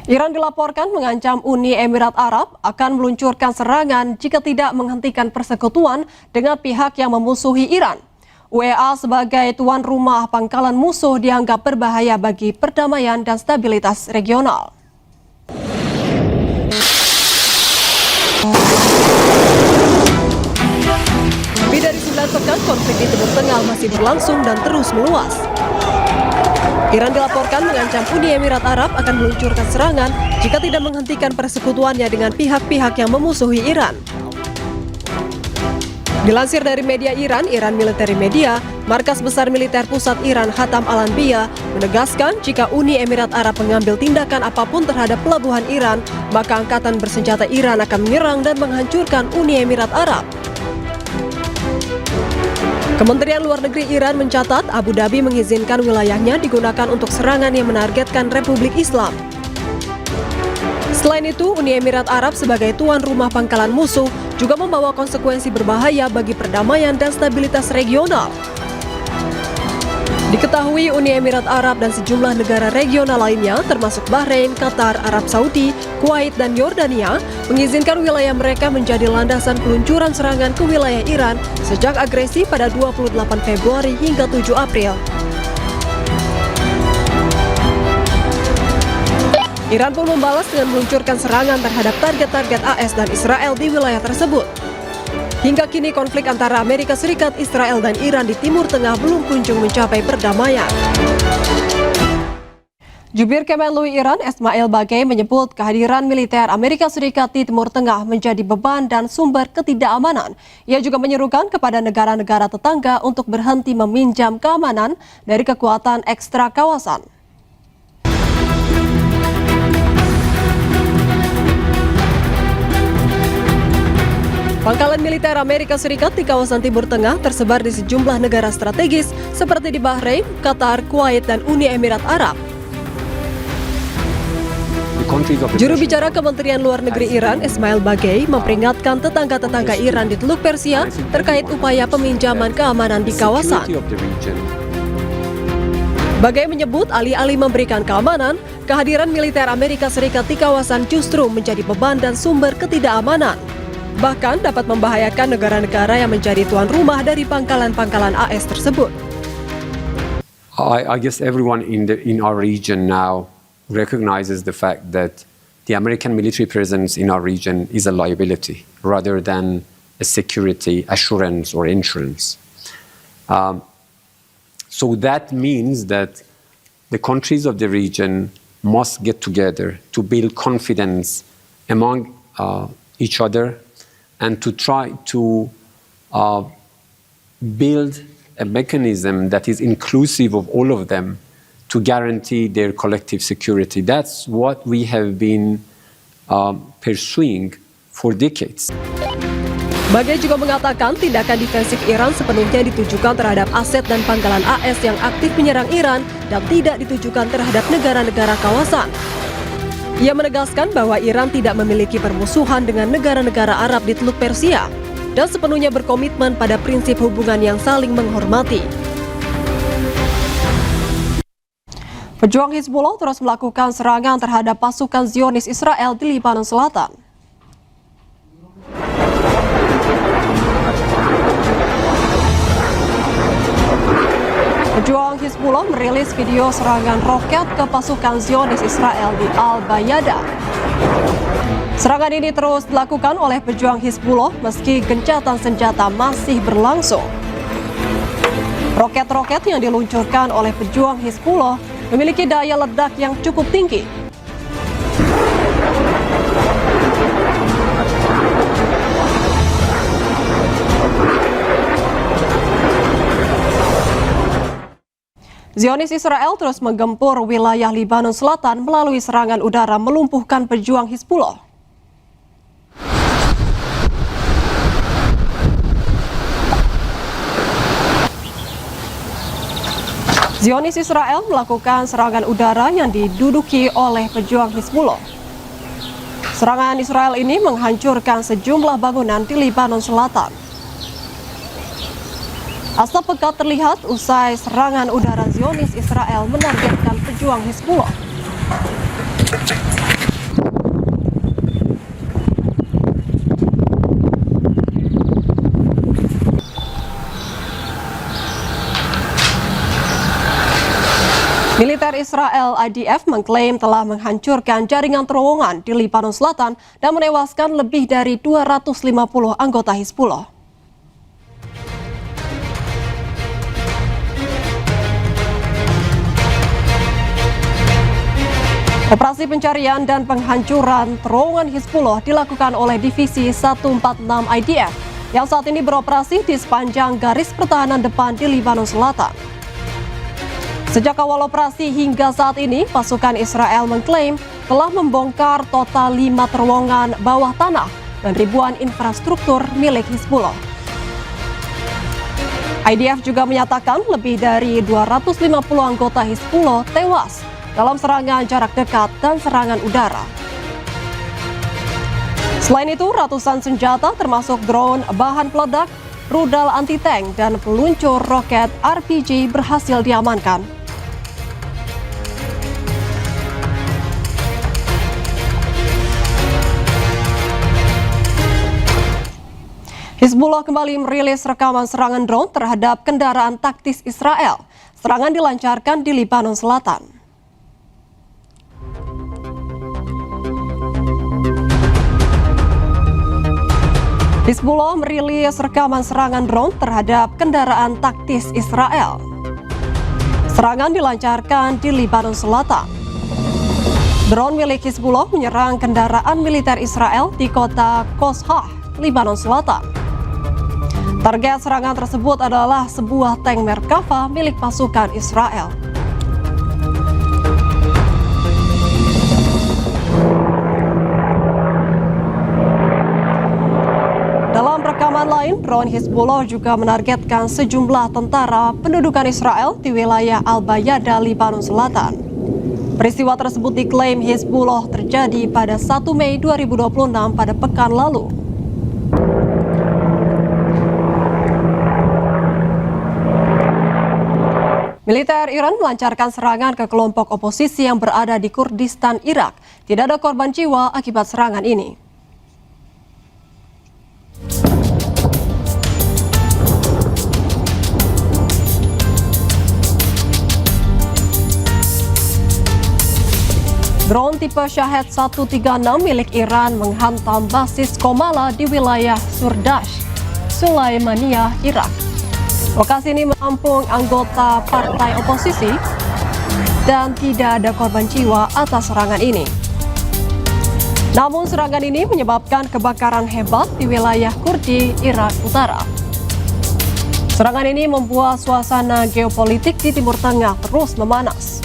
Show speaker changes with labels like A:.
A: Iran dilaporkan mengancam Uni Emirat Arab akan meluncurkan serangan jika tidak menghentikan persekutuan dengan pihak yang memusuhi Iran. UEA sebagai tuan rumah pangkalan musuh dianggap berbahaya bagi perdamaian dan stabilitas regional. Lebih dari 9 pekan konflik di Timur Tengah masih berlangsung dan terus meluas. Iran dilaporkan mengancam Uni Emirat Arab akan meluncurkan serangan jika tidak menghentikan persekutuannya dengan pihak-pihak yang memusuhi Iran. Dilansir dari media Iran Military Media, Markas Besar Militer Pusat Iran Hatam Al-Anbiya menegaskan jika Uni Emirat Arab mengambil tindakan apapun terhadap pelabuhan Iran, maka angkatan bersenjata Iran akan menyerang dan menghancurkan Uni Emirat Arab. Kementerian Luar Negeri Iran mencatat Abu Dhabi mengizinkan wilayahnya digunakan untuk serangan yang menargetkan Republik Islam. Selain itu, Uni Emirat Arab sebagai tuan rumah pangkalan musuh juga membawa konsekuensi berbahaya bagi perdamaian dan stabilitas regional. Diketahui Uni Emirat Arab dan sejumlah negara regional lainnya termasuk Bahrain, Qatar, Arab Saudi, Kuwait, dan Yordania mengizinkan wilayah mereka menjadi landasan peluncuran serangan ke wilayah Iran sejak agresi pada 28 Februari hingga 7 April. Iran pun membalas dengan meluncurkan serangan terhadap target-target AS dan Israel di wilayah tersebut. Hingga kini konflik antara Amerika Serikat, Israel, dan Iran di Timur Tengah belum kunjung mencapai perdamaian. Jubir Kemenlu Iran Ismail Bagei menyebut kehadiran militer Amerika Serikat di Timur Tengah menjadi beban dan sumber ketidakamanan. Ia juga menyerukan kepada negara-negara tetangga untuk berhenti meminjam keamanan dari kekuatan ekstra kawasan. Pangkalan militer Amerika Serikat di kawasan Timur Tengah tersebar di sejumlah negara strategis seperti di Bahrain, Qatar, Kuwait, dan Uni Emirat Arab. Juru bicara Kementerian Luar Negeri Iran, Ismail Bagei, memperingatkan tetangga-tetangga Iran di Teluk Persia terkait upaya peminjaman keamanan di kawasan. Bagei menyebut alih-alih memberikan keamanan, kehadiran militer Amerika Serikat di kawasan justru menjadi beban dan sumber ketidakamanan. Bahkan dapat membahayakan negara-negara yang menjadi tuan rumah dari pangkalan-pangkalan AS tersebut.
B: I guess everyone in our region now recognizes the fact that the American military presence in our region is a liability rather than a security assurance or insurance. So that means that the countries of the region must get together to build confidence among each other and to try to build a mechanism that is inclusive of all of them to guarantee their collective security. That's what we have been pursuing for decades.
A: Bagei juga mengatakan tindakan defensif Iran sepenuhnya ditujukan terhadap aset dan pangkalan AS yang aktif menyerang Iran dan tidak ditujukan terhadap negara-negara kawasan. Ia menegaskan bahwa Iran tidak memiliki permusuhan dengan negara-negara Arab di Teluk Persia dan sepenuhnya berkomitmen pada prinsip hubungan yang saling menghormati. Pejuang Hizbullah terus melakukan serangan terhadap pasukan Zionis Israel di Lebanon Selatan. Pejuang Hizbullah merilis video serangan roket ke pasukan Zionis Israel di Al-Bayada. Serangan ini terus dilakukan oleh pejuang Hizbullah meski gencatan senjata masih berlangsung. Roket-roket yang diluncurkan oleh pejuang Hizbullah memiliki daya ledak yang cukup tinggi. Zionis Israel terus menggempur wilayah Lebanon Selatan melalui serangan udara melumpuhkan pejuang Hizbullah. Zionis Israel melakukan serangan udara yang diduduki oleh pejuang Hizbullah. Serangan Israel ini menghancurkan sejumlah bangunan di Lebanon Selatan. Asap pekat terlihat usai serangan udara Zionis Israel menargetkan pejuang Hizbullah. Israel IDF mengklaim telah menghancurkan jaringan terowongan di Lebanon Selatan dan menewaskan lebih dari 250 anggota Hizbullah. Operasi pencarian dan penghancuran terowongan Hizbullah dilakukan oleh Divisi 146 IDF yang saat ini beroperasi di sepanjang garis pertahanan depan di Lebanon Selatan. Sejak awal operasi hingga saat ini, pasukan Israel mengklaim telah membongkar total 5 terowongan bawah tanah dan ribuan infrastruktur milik Hizbullah. IDF juga menyatakan lebih dari 250 anggota Hizbullah tewas dalam serangan jarak dekat dan serangan udara. Selain itu, ratusan senjata termasuk drone, bahan peledak, rudal anti-tank, dan peluncur roket RPG berhasil diamankan. Hizbullah kembali merilis rekaman serangan drone terhadap kendaraan taktis Israel. Serangan dilancarkan di Lebanon Selatan. Hizbullah merilis rekaman serangan drone terhadap kendaraan taktis Israel. Serangan dilancarkan di Lebanon Selatan. Drone milik Hizbullah menyerang kendaraan militer Israel di kota Koshah, Lebanon Selatan. Target serangan tersebut adalah sebuah tank Merkava milik pasukan Israel. Dalam rekaman lain, drone Hizbullah juga menargetkan sejumlah tentara pendudukan Israel di wilayah Al-Bayada, Lebanon Selatan. Peristiwa tersebut diklaim Hizbullah terjadi pada 1 Mei 2026 pada pekan lalu. Militer Iran melancarkan serangan ke kelompok oposisi yang berada di Kurdistan, Irak. Tidak ada korban jiwa akibat serangan ini. Drone tipe Shahed 136 milik Iran menghantam basis Komala di wilayah Surdash, Sulaimaniyah, Irak. Lokasi ini menampung anggota partai oposisi dan tidak ada korban jiwa atas serangan ini. Namun serangan ini menyebabkan kebakaran hebat di wilayah Kurdi, Irak Utara. Serangan ini membuat suasana geopolitik di Timur Tengah terus memanas.